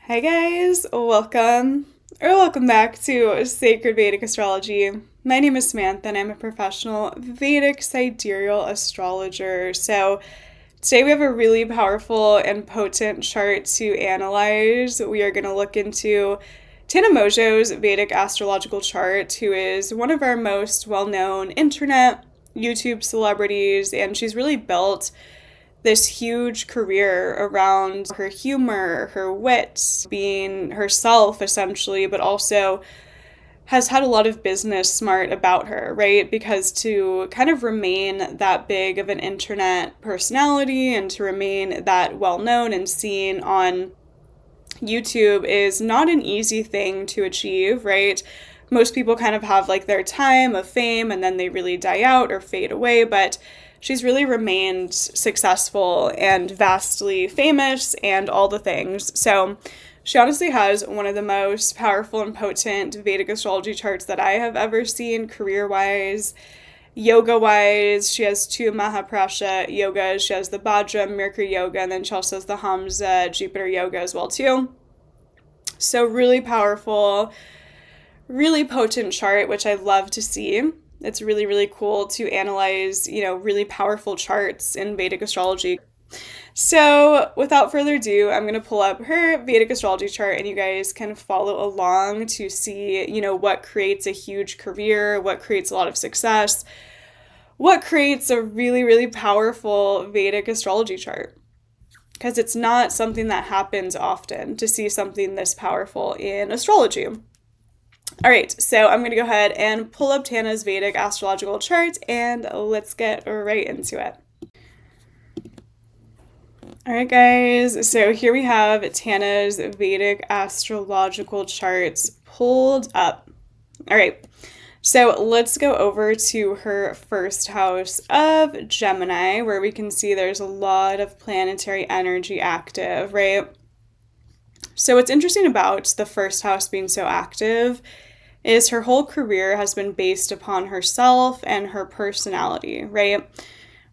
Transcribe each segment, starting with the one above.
Hi guys, welcome back to Sacred Vedic Astrology. My name is Samantha and I'm a professional Vedic sidereal astrologer. So today we have a really powerful and potent chart to analyze. We are going to look into Tana Mongeau's Vedic astrological chart, who is one of our most well-known internet YouTube celebrities, and she's really built this huge career around her humor, her wit, being herself essentially, but also has had a lot of business smart about her, right? Because to kind of remain that big of an internet personality and to remain that well known and seen on YouTube is not an easy thing to achieve, right? Most people kind of have like their time of fame and then they really die out or fade away, but she's really remained successful and vastly famous and all the things. So she honestly has one of the most powerful and potent Vedic astrology charts that I have ever seen career-wise. Yoga-wise, she has two Mahaprasha yogas. She has the Vajra Mercury yoga, and then she also has the Hamsa Jupiter yoga as well too. So really powerful, really potent chart, which I love to see. It's really, really cool to analyze, really powerful charts in Vedic astrology. So without further ado, I'm going to pull up her Vedic astrology chart and you guys can follow along to see, what creates a huge career, what creates a lot of success, what creates a really, really powerful Vedic astrology chart. Because it's not something that happens often to see something this powerful in astrology. All right, so I'm going to go ahead and pull up Tana's Vedic astrological chart and let's get right into it. All right, guys, so here we have Tana's Vedic astrological charts pulled up. All right, so let's go over to her first house of Gemini, where we can see there's a lot of planetary energy active, right? So what's interesting about the first house being so active is her whole career has been based upon herself and her personality, right?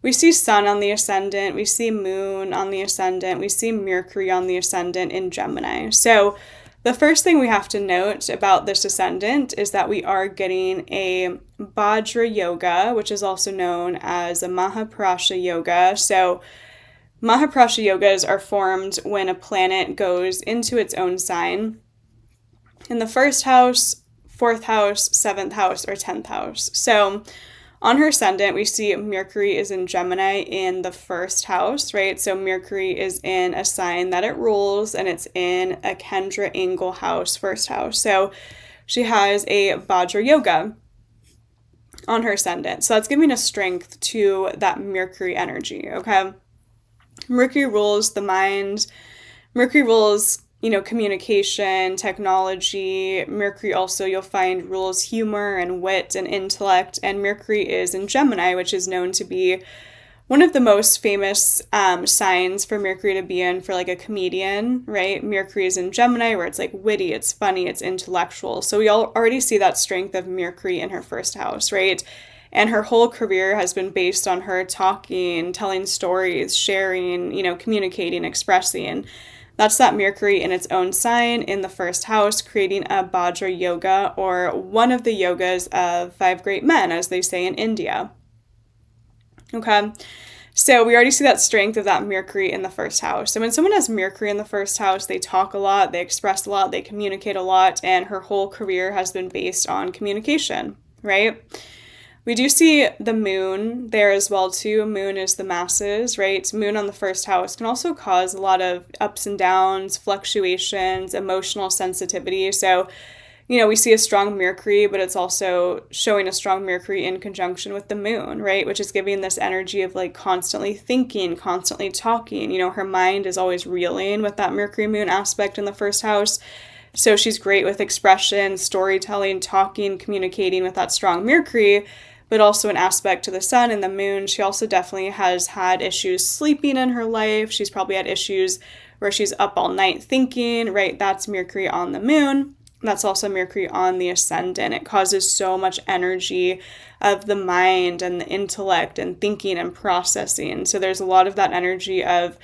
We see Sun on the ascendant, we see Moon on the ascendant, we see Mercury on the ascendant in Gemini. So the first thing we have to note about this ascendant is that we are getting a Vajra yoga, which is also known as a Mahaprasha yoga. So Mahaprasha yogas are formed when a planet goes into its own sign. In the first house, fourth house, seventh house, or 10th house. So on her ascendant, we see Mercury is in Gemini in the first house, right? So Mercury is in a sign that it rules, and it's in a Kendra angle house, first house. So she has a Vajra yoga on her ascendant. So that's giving a strength to that Mercury energy, okay? Mercury rules the mind. Mercury rules communication, technology. Mercury also, you'll find, rules humor and wit and intellect. And Mercury is in Gemini, which is known to be one of the most famous signs for Mercury to be in for like a comedian, right? Mercury is in Gemini, where it's like witty, it's funny, it's intellectual. So we all already see that strength of Mercury in her first house, right? And her whole career has been based on her talking, telling stories, sharing, communicating, expressing. That's that Mercury in its own sign in the first house, creating a Vajra yoga, or one of the yogas of five great men, as they say in India. Okay, so we already see that strength of that Mercury in the first house. So when someone has Mercury in the first house, they talk a lot, they express a lot, they communicate a lot, and her whole career has been based on communication, right? We do see the moon there as well too. Moon is the masses, right? Moon on the first house can also cause a lot of ups and downs, fluctuations, emotional sensitivity. So, we see a strong Mercury, but it's also showing a strong Mercury in conjunction with the moon, right? Which is giving this energy of like constantly thinking, constantly talking. Her mind is always reeling with that Mercury moon aspect in the first house. So she's great with expression, storytelling, talking, communicating with that strong Mercury, but also an aspect to the sun and the moon. She also definitely has had issues sleeping in her life. She's probably had issues where she's up all night thinking, right? That's Mercury on the moon. That's also Mercury on the ascendant. It causes so much energy of the mind and the intellect and thinking and processing. So there's a lot of that energy of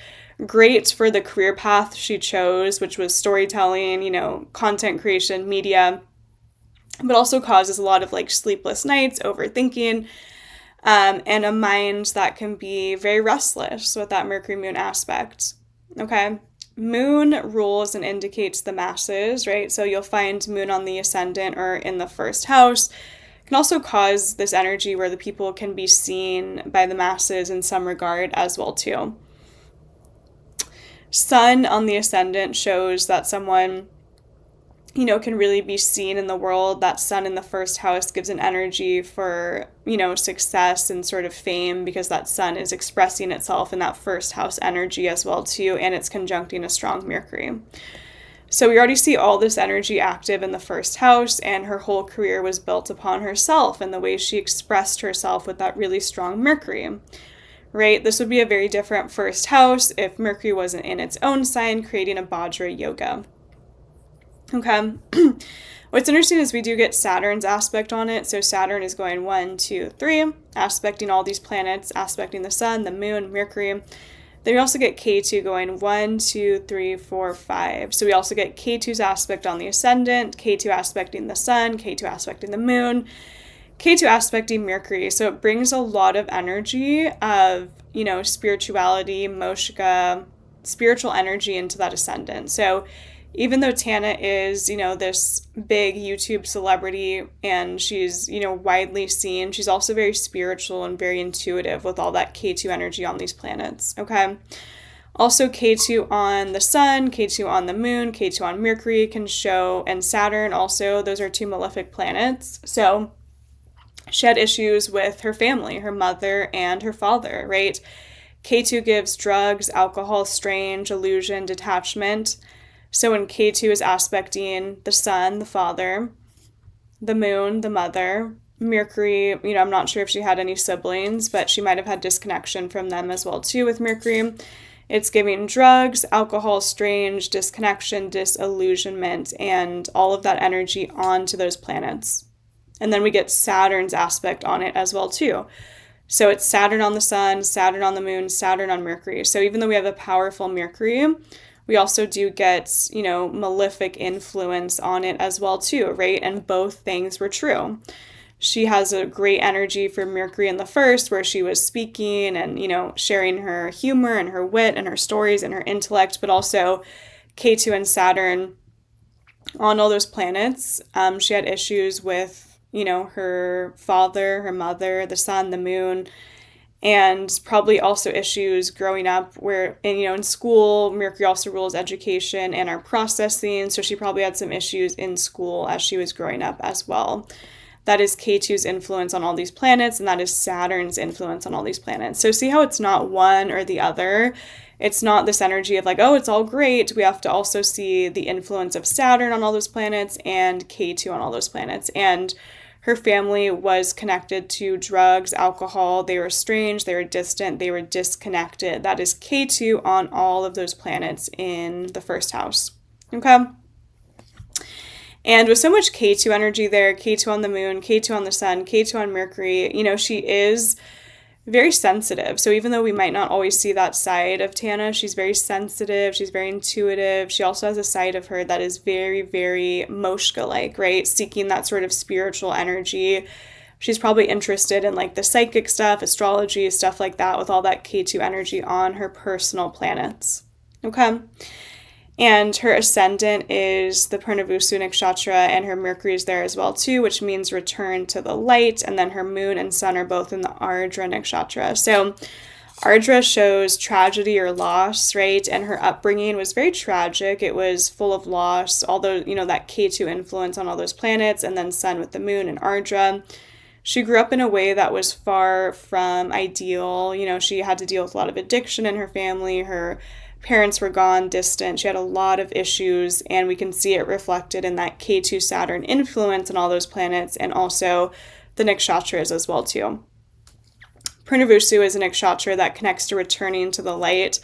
Great for the career path she chose, which was storytelling, content creation, media, but also causes a lot of like sleepless nights, overthinking, and a mind that can be very restless with that Mercury moon aspect. Okay. Moon rules and indicates the masses, right? So you'll find moon on the ascendant or in the first house. It can also cause this energy where the people can be seen by the masses in some regard as well too. Sun on the ascendant shows that someone, can really be seen in the world. That sun in the first house gives an energy for, success and sort of fame, because that sun is expressing itself in that first house energy as well too, and it's conjuncting a strong Mercury. So we already see all this energy active in the first house, and her whole career was built upon herself and the way she expressed herself with that really strong Mercury, right? This would be a very different first house if Mercury wasn't in its own sign, creating a Vajra yoga. Okay. What's interesting is we do get Saturn's aspect on it. So Saturn is going 1, 2, 3, aspecting all these planets, aspecting the sun, the moon, Mercury. Then we also get K2 going 1, 2, 3, 4, 5. So we also get K2's aspect on the ascendant, K2 aspecting the sun, K2 aspecting the moon, K2 aspecting Mercury. So it brings a lot of energy of, spirituality, moksha, spiritual energy into that ascendant. So even though Tana is, this big YouTube celebrity and she's, widely seen, she's also very spiritual and very intuitive with all that K2 energy on these planets, okay? Also, K2 on the sun, K2 on the moon, K2 on Mercury can show, and Saturn also, those are 2 malefic planets. So she had issues with her family, her mother and her father, right? K2 gives drugs, alcohol, strange, illusion, detachment. So when K2 is aspecting the sun, the father, the moon, the mother, Mercury, I'm not sure if she had any siblings, but she might have had disconnection from them as well too with Mercury. It's giving drugs, alcohol, strange, disconnection, disillusionment, and all of that energy onto those planets. And then we get Saturn's aspect on it as well too. So it's Saturn on the sun, Saturn on the moon, Saturn on Mercury. So even though we have a powerful Mercury, we also do get, malefic influence on it as well too, right? And both things were true. She has a great energy for Mercury in the first, where she was speaking and, sharing her humor and her wit and her stories and her intellect, but also K2 and Saturn on all those planets. She had issues with, her father, her mother, the sun, the moon, and probably also issues growing up where, in school, Mercury also rules education and our processing. So she probably had some issues in school as she was growing up as well. That is K2's influence on all these planets, and that is Saturn's influence on all these planets. So see how it's not one or the other. It's not this energy of like, oh, it's all great. We have to also see the influence of Saturn on all those planets and K2 on all those planets. And her family was connected to drugs, alcohol. They were estranged, they were distant, they were disconnected. That is K2 on all of those planets in the first house. Okay? And with so much K2 energy there, K2 on the moon, K2 on the sun, K2 on Mercury, she is very sensitive. So even though we might not always see that side of Tana, she's very sensitive, she's very intuitive. She also has a side of her that is very, very moksha-like, right? Seeking that sort of spiritual energy. She's probably interested in like the psychic stuff, astrology, stuff like that, with all that K2 energy on her personal planets. Okay? And her ascendant is the Purnavusu Nakshatra, and her Mercury is there as well too, which means return to the light. And then her moon and sun are both in the Ardra Nakshatra. So Ardra shows tragedy or loss, right? And her upbringing was very tragic. It was full of loss, although, that K2 influence on all those planets, and then sun with the moon and Ardra. She grew up in a way that was far from ideal. She had to deal with a lot of addiction in her family. Her parents were gone, distant. She had a lot of issues, and we can see it reflected in that K2 Saturn influence on all those planets, and also the nakshatras as well too. Purnavusu is a nakshatra that connects to returning to the light.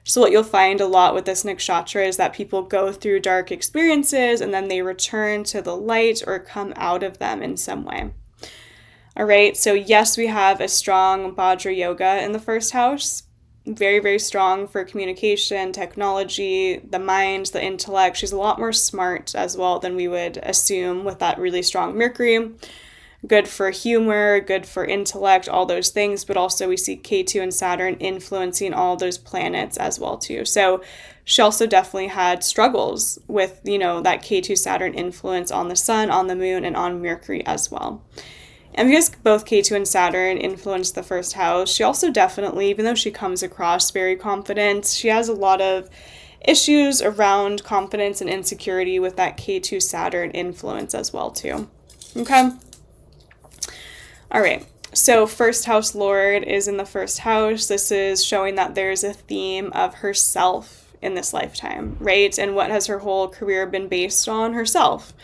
So what you'll find a lot with this nakshatra is that people go through dark experiences and then they return to the light or come out of them in some way. All right, so yes, we have a strong Vajra yoga in the first house. very, very strong for communication, technology, the mind, the intellect. She's a lot more smart as well than we would assume with that really strong Mercury. Good for humor, good for intellect, all those things, but also we see K2 and Saturn influencing all those planets as well too. So she also definitely had struggles with, that K2 Saturn influence on the sun, on the moon, and on Mercury as well. And because both K2 and Saturn influence the first house, she also definitely, even though she comes across very confident, she has a lot of issues around confidence and insecurity with that K2 Saturn influence as well too. Okay? All right, so first house Lord is in the first house. This is showing that there's a theme of herself in this lifetime, right? And what has her whole career been based on? Herself,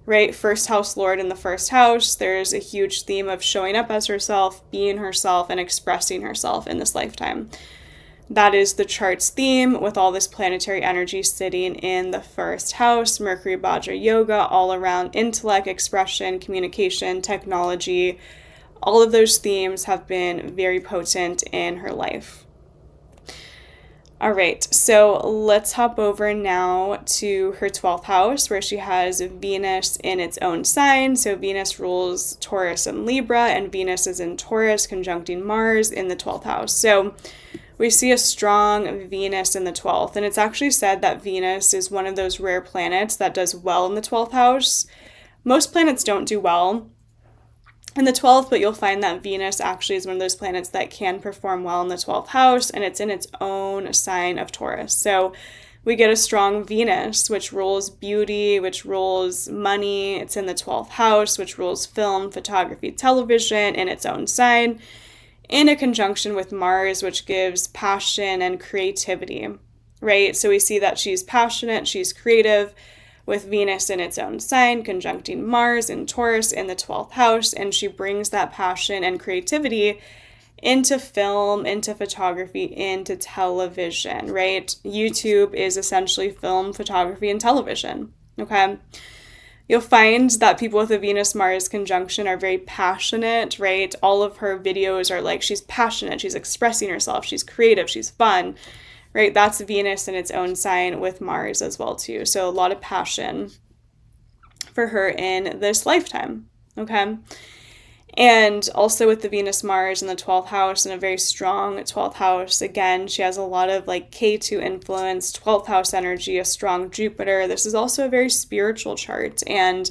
right? First house Lord in the first house, there's a huge theme of showing up as herself, being herself, and expressing herself in this lifetime. That is the chart's theme with all this planetary energy sitting in the first house, Mercury Vajra Yoga, all around intellect, expression, communication, technology. All of those themes have been very potent in her life. All right, so let's hop over now to her 12th house where she has Venus in its own sign. So Venus rules Taurus and Libra, and Venus is in Taurus conjuncting Mars in the 12th house. So we see a strong Venus in the 12th, and it's actually said that Venus is one of those rare planets that does well in the 12th house. Most planets don't do well in the 12th, but you'll find that Venus actually is one of those planets that can perform well in the 12th house, and it's in its own sign of Taurus. So we get a strong Venus, which rules beauty, which rules money. It's in the 12th house, which rules film, photography, television in its own sign, in a conjunction with Mars, which gives passion and creativity, right? So we see that she's passionate, she's creative, with Venus in its own sign, conjuncting Mars in Taurus in the 12th house, and she brings that passion and creativity into film, into photography, into television, right? YouTube is essentially film, photography, and television, okay? You'll find that people with a Venus-Mars conjunction are very passionate, right? All of her videos are like, she's passionate, she's expressing herself, she's creative, she's fun, right? That's Venus in its own sign with Mars as well too. So a lot of passion for her in this lifetime, okay? And also with the Venus-Mars in the 12th house and a very strong 12th house, again, she has a lot of like K2 influence, 12th house energy, a strong Jupiter. This is also a very spiritual chart, and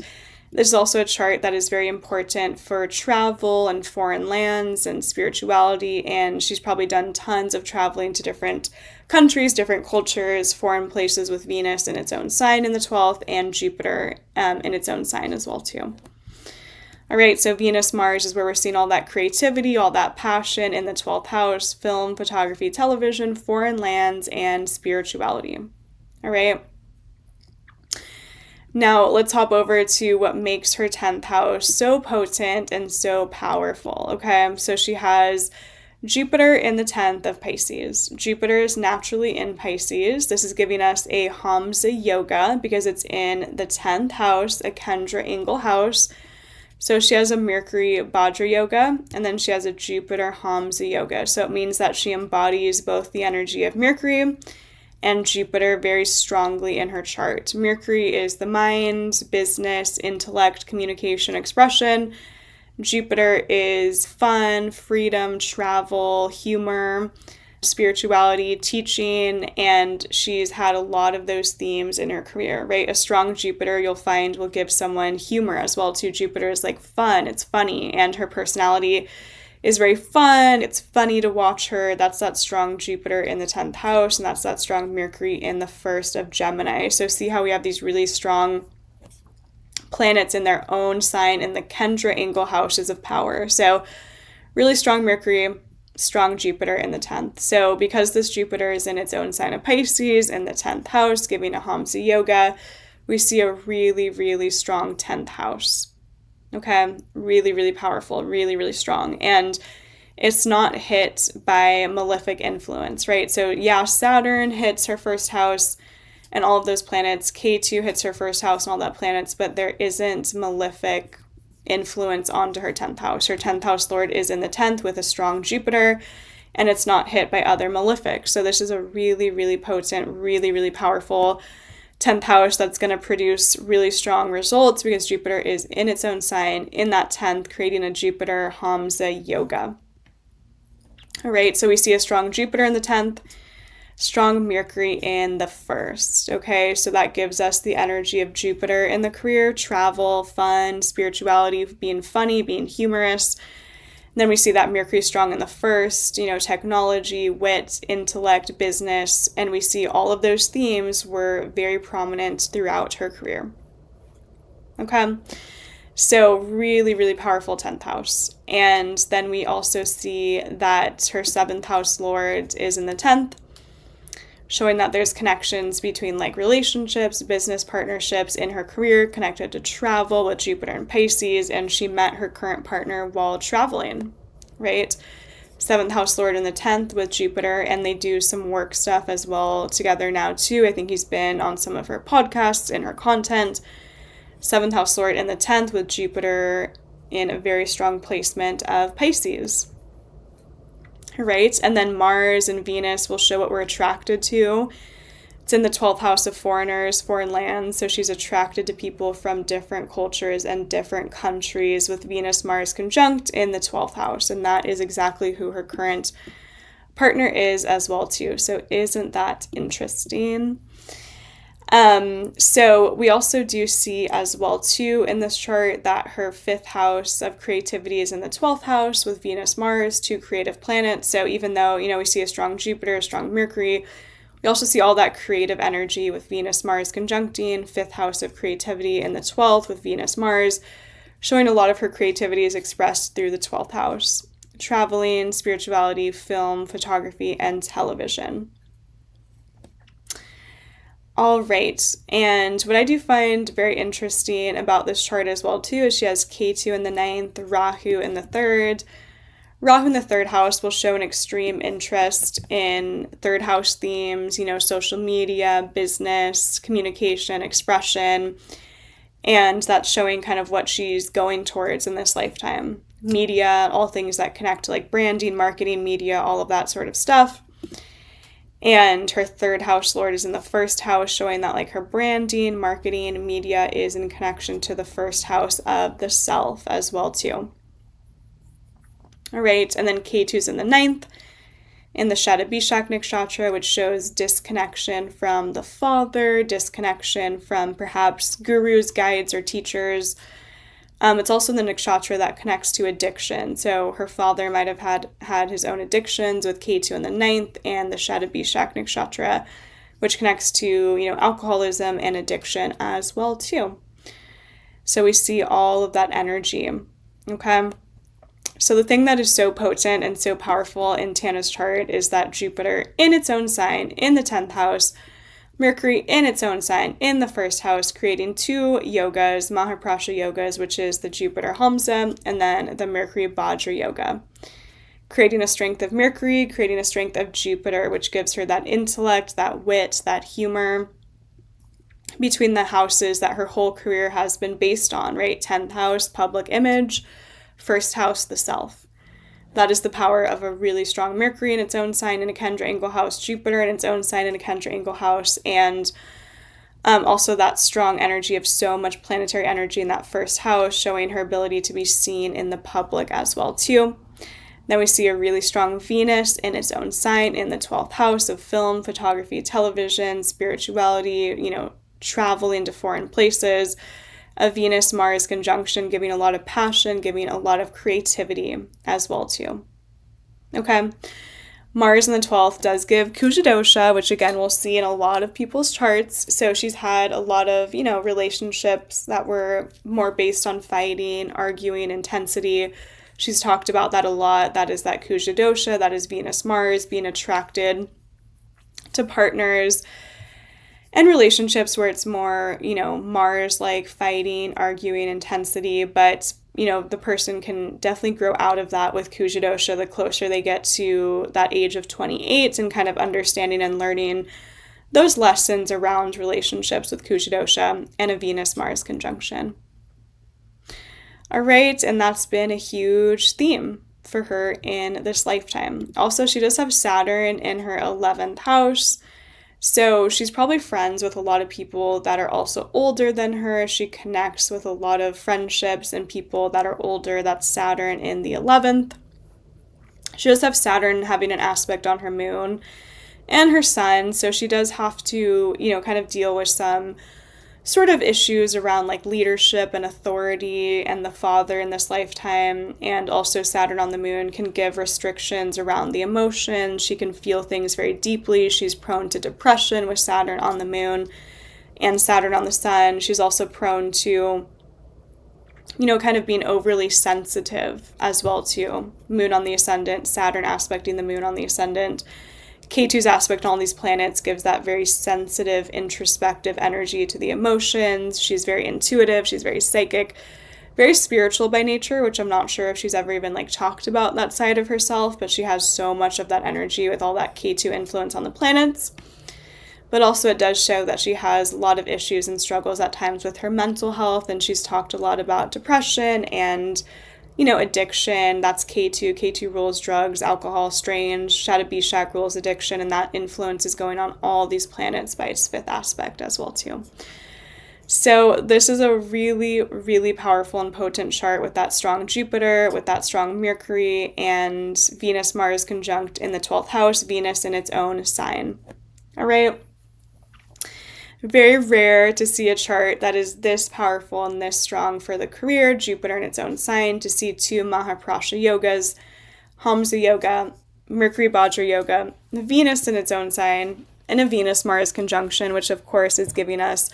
this is also a chart that is very important for travel and foreign lands and spirituality, and she's probably done tons of traveling to different countries, different cultures, foreign places with Venus in its own sign in the 12th and Jupiter in its own sign as well too. All right, so Venus-Mars is where we're seeing all that creativity, all that passion in the 12th house, film, photography, television, foreign lands, and spirituality. All right. Now, let's hop over to what makes her 10th house so potent and so powerful, okay? So she has Jupiter in the 10th of Pisces. Jupiter is naturally in Pisces. This is giving us a Hamsa Yoga because it's in the 10th house, a Kendra Angle house. So she has a Mercury Vajra Yoga, and then she has a Jupiter Hamsa Yoga. So it means that she embodies both the energy of Mercury and Jupiter very strongly in her chart. Mercury is the mind, business, intellect, communication, expression. Jupiter is fun, freedom, travel, humor, spirituality, teaching, and she's had a lot of those themes in her career, right? A strong Jupiter, you'll find, will give someone humor as well too. Jupiter is like fun, it's funny, and her personality is very fun. It's funny to watch her. That's that strong Jupiter in the 10th house, and that's that strong Mercury in the 1st of Gemini. So see how we have these really strong planets in their own sign in the Kendra Angle houses of power. So really strong Mercury, strong Jupiter in the 10th. So because this Jupiter is in its own sign of Pisces in the 10th house, giving a Hamsa Yoga, we see a really, really strong 10th house. Okay, really, really powerful, really, really strong. And it's not hit by malefic influence, right? So yeah, Saturn hits her first house and all of those planets. K2 hits her first house and all that planets, but there isn't malefic influence onto her 10th house. Her 10th house Lord is in the 10th with a strong Jupiter, and it's not hit by other malefics. So this is a really, really potent, really, really powerful 10th house that's going to produce really strong results because Jupiter is in its own sign in that 10th, creating a Jupiter Hamsa yoga. All right, so we see a strong Jupiter in the 10th, strong Mercury in the 1st. Okay, so that gives us the energy of Jupiter in the career, travel, fun, spirituality, being funny, being humorous. Then we see that Mercury strong in the 1st, technology, wit, intellect, business, and we see all of those themes were very prominent throughout her career. Okay, so really, really powerful 10th house. And then we also see that her 7th house lord is in the 10th, showing that there's connections between like relationships, business partnerships in her career, connected to travel with Jupiter and Pisces, and she met her current partner while traveling, right? 7th house lord in the 10th with Jupiter, and they do some work stuff as well together now too. I think he's been on some of her podcasts and her content. 7th house lord in the 10th with Jupiter in a very strong placement of Pisces. Right? And then Mars and Venus will show what we're attracted to. It's in the 12th house of foreigners, foreign lands. So she's attracted to people from different cultures and different countries with Venus, Mars conjunct in the 12th house. And that is exactly who her current partner is as well too. So isn't that interesting? So we also do see as well too in this chart that her 5th house of creativity is in the 12th house with Venus, Mars, 2 creative planets. So even though, we see a strong Jupiter, a strong Mercury, we also see all that creative energy with Venus, Mars conjuncting, 5th house of creativity in the 12th with Venus, Mars, showing a lot of her creativity is expressed through the 12th house, traveling, spirituality, film, photography, and television. All right, and what I do find very interesting about this chart as well too is she has Ketu in the 9th, Rahu in the 3rd. Rahu in the 3rd house will show an extreme interest in 3rd house themes, social media, business, communication, expression, and that's showing kind of what she's going towards in this lifetime. Media, all things that connect to like branding, marketing, media, all of that sort of stuff. And her 3rd house lord is in the 1st house, showing that like her branding, marketing, media is in connection to the 1st house of the self as well too. All right, and then Ketu's in the 9th in the Shadabhishak Nakshatra, which shows disconnection from the father, disconnection from perhaps gurus, guides, or teachers. It's also the nakshatra that connects to addiction. So her father might have had his own addictions with Ketu in the 9th and the Shadabhishak nakshatra, which connects to, alcoholism and addiction as well too. So we see all of that energy, okay? So the thing that is so potent and so powerful in Tana's chart is that Jupiter in its own sign in the 10th house, Mercury in its own sign in the 1st house, creating 2 yogas, Mahaprasha yogas, which is the Jupiter Hamsa, and then the Mercury Vajra yoga. Creating a strength of Mercury, creating a strength of Jupiter, which gives her that intellect, that wit, that humor between the houses that her whole career has been based on, right? 10th house, public image, 1st house, the self. That is the power of a really strong Mercury in its own sign in a Kendra angle house, Jupiter in its own sign in a Kendra angle house, and also that strong energy of so much planetary energy in that 1st house, showing her ability to be seen in the public as well too. Then we see a really strong Venus in its own sign in the 12th house of film, photography, television, spirituality, traveling to foreign places. A Venus-Mars conjunction giving a lot of passion, giving a lot of creativity as well too. Okay, Mars in the 12th does give Kuja dosha, which again we'll see in a lot of people's charts. So she's had a lot of, relationships that were more based on fighting, arguing, intensity. She's talked about that a lot. That is that Kuja dosha, that is Venus-Mars, being attracted to partners and relationships where it's more, Mars like fighting, arguing, intensity, but, the person can definitely grow out of that with Kuja dosha the closer they get to that age of 28 and kind of understanding and learning those lessons around relationships with Kuja dosha and a Venus-Mars conjunction. All right, and that's been a huge theme for her in this lifetime. Also, she does have Saturn in her 11th house. So she's probably friends with a lot of people that are also older than her. She connects with a lot of friendships and people that are older. That's Saturn in the 11th. She does have Saturn having an aspect on her moon and her sun. So she does have to, kind of deal with some sort of issues around like leadership and authority and the father in this lifetime. And also Saturn on the moon can give restrictions around the emotions. She can feel things very deeply. She's prone to depression with Saturn on the moon and Saturn on the sun. She's also prone to, kind of being overly sensitive as well too. Moon on the ascendant, Saturn aspecting the moon on the ascendant. K2's aspect on all these planets gives that very sensitive, introspective energy to the emotions. She's very intuitive. She's very psychic, very spiritual by nature, which I'm not sure if she's ever even talked about that side of herself, but she has so much of that energy with all that K2 influence on the planets. But also it does show that she has a lot of issues and struggles at times with her mental health, and she's talked a lot about depression and addiction. That's K2. K2 rules drugs, alcohol, strange. Shadow Bishak rules addiction, and that influence is going on all these planets by its 5th aspect as well too. So this is a really, really powerful and potent chart with that strong Jupiter, with that strong Mercury, and Venus-Mars conjunct in the 12th house, Venus in its own sign. All right. Very rare to see a chart that is this powerful and this strong for the career, Jupiter in its own sign, to see 2 Mahaprasha yogas, Hamsa yoga, Mercury Vajra yoga, Venus in its own sign, and a Venus-Mars conjunction, which of course is giving us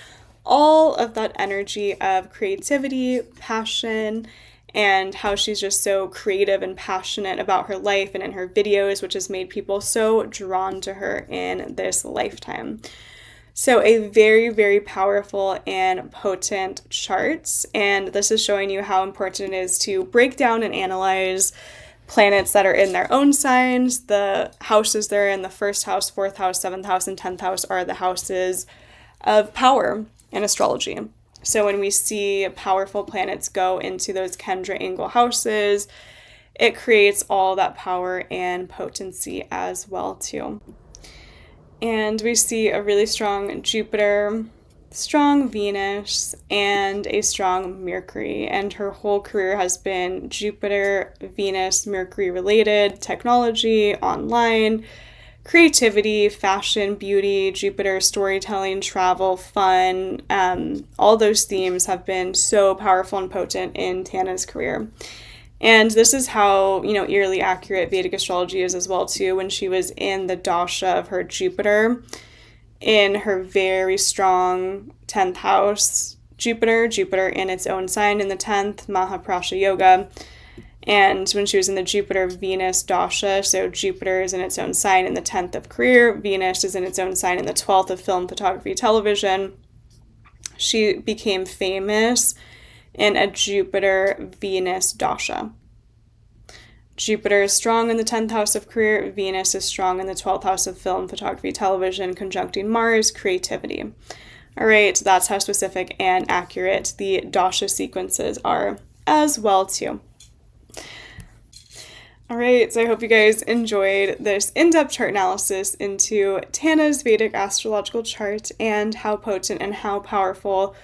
all of that energy of creativity, passion, and how she's just so creative and passionate about her life and in her videos, which has made people so drawn to her in this lifetime. So a very, very powerful and potent chart, and this is showing you how important it is to break down and analyze planets that are in their own signs. The houses they're in, the 1st house, 4th house, 7th house, and 10th house are the houses of power in astrology. So when we see powerful planets go into those Kendra angle houses, it creates all that power and potency as well too. And we see a really strong Jupiter, strong Venus, and a strong Mercury. And her whole career has been Jupiter, Venus, Mercury related, technology, online, creativity, fashion, beauty, Jupiter, storytelling, travel, fun. All those themes have been so powerful and potent in Tana's career. And this is how, eerily accurate Vedic astrology is as well, too, when she was in the dasha of her Jupiter, in her very strong 10th house, Jupiter in its own sign in the 10th, Mahaprasha Yoga. And when she was in the Jupiter-Venus dasha, so Jupiter is in its own sign in the 10th of career, Venus is in its own sign in the 12th of film, photography, television, she became famous in a Jupiter-Venus dasha. Jupiter is strong in the 10th house of career. Venus is strong in the 12th house of film, photography, television, conjuncting Mars, creativity. All right, that's how specific and accurate the dasha sequences are as well too. All right, so I hope you guys enjoyed this in-depth chart analysis into Tana's Vedic astrological chart and how potent and how powerful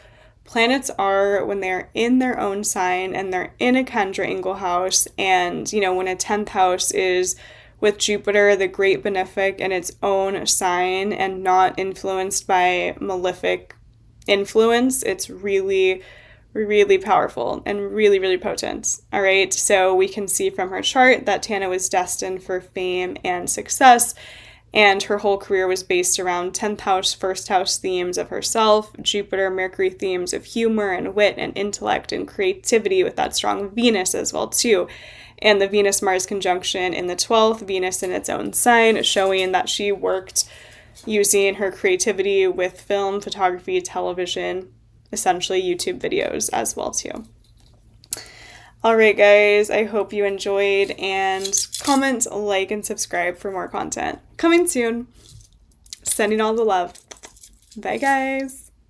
planets are when they're in their own sign and they're in a Kendra angle house. And, when a 10th house is with Jupiter, the great benefic, in its own sign and not influenced by malefic influence, it's really, really powerful and really, really potent. All right, so we can see from her chart that Tana was destined for fame and success. And her whole career was based around 10th house, 1st house themes of herself, Jupiter, Mercury themes of humor and wit and intellect and creativity with that strong Venus as well too. And the Venus-Mars conjunction in the 12th, Venus in its own sign, showing that she worked using her creativity with film, photography, television, essentially YouTube videos as well too. All right, guys, I hope you enjoyed, and comment, like, and subscribe for more content. Coming soon. Sending all the love. Bye, guys.